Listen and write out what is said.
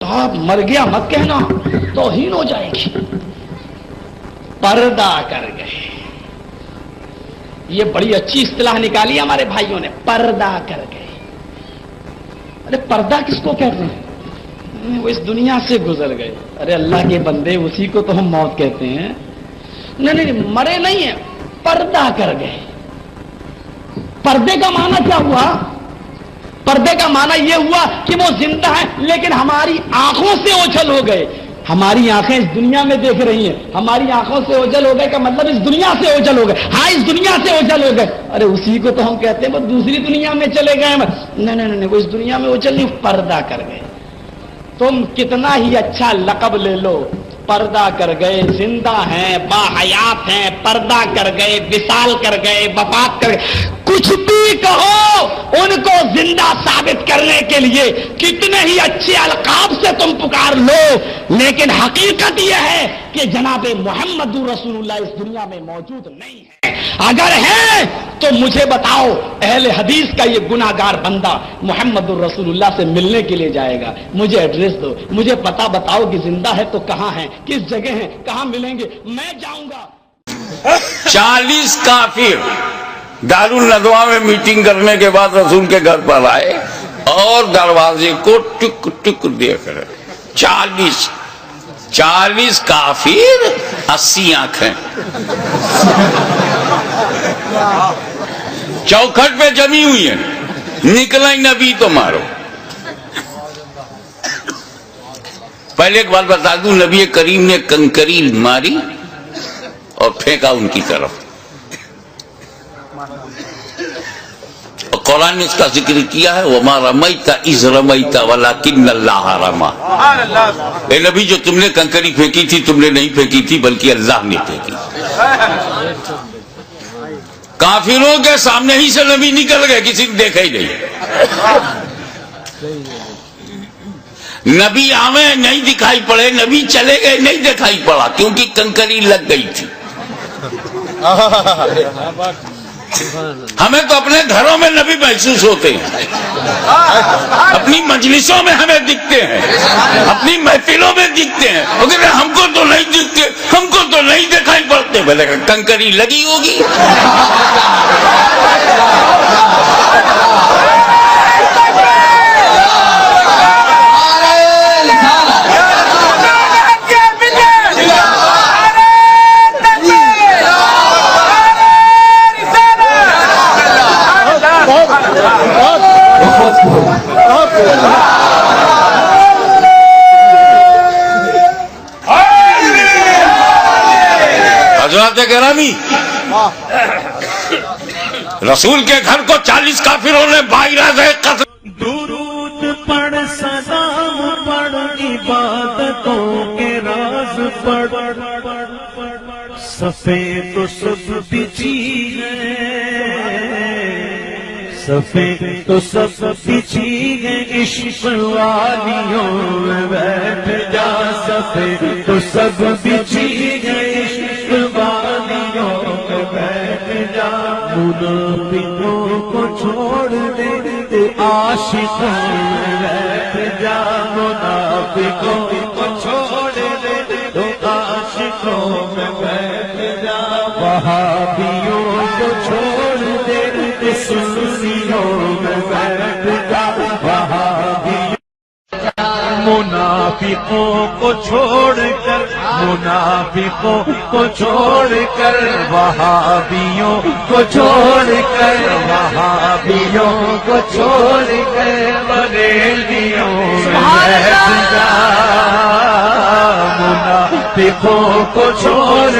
کہا مر گیا مت کہنا توہین ہو جائے گی. پردہ کر گئے. یہ بڑی اچھی اصطلاح نکالی ہمارے بھائیوں نے, پردہ کر گئے. ارے پردہ کس کو کہتے ہیں؟ وہ اس دنیا سے گزر گئے. ارے اللہ کے بندے, اسی کو تو ہم موت کہتے ہیں. نہیں, مرے نہیں ہیں, پردہ کر گئے. پردے کا معنی کیا ہوا؟ پردے کا معنی یہ ہوا کہ وہ زندہ ہے لیکن ہماری آنکھوں سے اوجھل ہو گئے. ہماری آنکھیں اس دنیا میں دیکھ رہی ہیں, ہماری آنکھوں سے اوجھل ہو گئے کا مطلب اس دنیا سے اوجھل ہو گئے. ہاں, اس دنیا سے اوجھل ہو گئے. ارے اسی کو تو ہم کہتے ہیں وہ دوسری دنیا میں چلے گئے. نہیں, وہ اس دنیا میں اوجھل نہیں, پردہ کر گئے. تم کتنا ہی اچھا لقب لے لو, پردہ کر گئے. زندہ ہیں, باحیات ہیں, پردہ کر گئے, وصال کر گئے, وفات کر گئے. کچھ بھی کہو, ان کو زندہ ثابت کرنے کے لیے کتنے ہی اچھے القاب سے تم پکار لو, لیکن حقیقت یہ ہے کہ جناب محمد رسول اللہ اس دنیا میں موجود نہیں ہے. اگر ہے تو مجھے بتاؤ, اہل حدیث کا یہ گناہگار بندہ محمد رسول اللہ سے ملنے کے لیے جائے گا. مجھے ایڈریس دو, مجھے پتہ بتاؤ کہ زندہ ہے تو کہاں ہے, کس جگہ ہیں, کہاں ملیں گے, میں جاؤں گا. 40 کافر دارالندوا میں میٹنگ کرنے کے بعد رسول کے گھر پر آئے اور دروازے کو ٹک ٹک دیکھ رہے. 40 کافر, 80 آنکھیں چوکھٹ پہ جمی ہوئی ہیں. نکلا ہی نبی تو مارو. پہلے ایک بات بتا دوں, نبی کریم نے کنکری ماری اور پھینکا ان کی طرف. قرآن نے اس کا ذکر کیا ہے, وَمَا رَمَيْتَ إِذْ رَمَيْتَ وَلَكِنَّ اللَّهَ رَمَى. اے نبی, جو تم نے کنکری پھینکی تھی تم نے نہیں پھینکی تھی بلکہ اللہ نے پھینکی. کافروں کے سامنے ہی سے نبی نکل گئے, کسی نے دیکھا ہی نہیں. نبی آوے نہیں دکھائی پڑے, نبی چلے گئے نہیں دکھائی پڑا, کیونکہ کنکری لگ گئی تھی. ہمیں تو اپنے گھروں میں نبی محسوس ہوتے ہیں, اپنی مجلسوں میں ہمیں دکھتے ہیں, اپنی محفلوں میں دکھتے ہیں, مگر ہم کو تو نہیں دکھتے, ہم کو تو نہیں دکھائی پڑتے. بھلے کنکری لگی ہوگی. حضرات گرامی, رسول کے گھر کو 40 کافروں نے باعث قتل. درود پڑھ, سلام پڑھ, عبادتوں کے راز پڑھ, صفے تو سب بچھی ہے, صفے تو سب بچھی ہے, عشق والیوں میں بیٹھ جا. صفے تو سب بچھی ہے, عشق والیوں میں بیٹھ جا. منافقوں کو چھوڑ دے, عاشقوں میں بیٹھ جا. منافقوں کو چھوڑ دے, عاشقوں میں بیٹھ جا. وہابیوں کو چھوڑ دے, سنیوں میں بیٹھ جا. وہابیوں, منافقوں کو چھوڑ کر, منافقوں کو چھوڑ کر, وہابیوں کو چھوڑ کر, وہابیوں کو چھوڑ کر, بریلویوں میں بیٹھ جا. منافقوں کو چھوڑ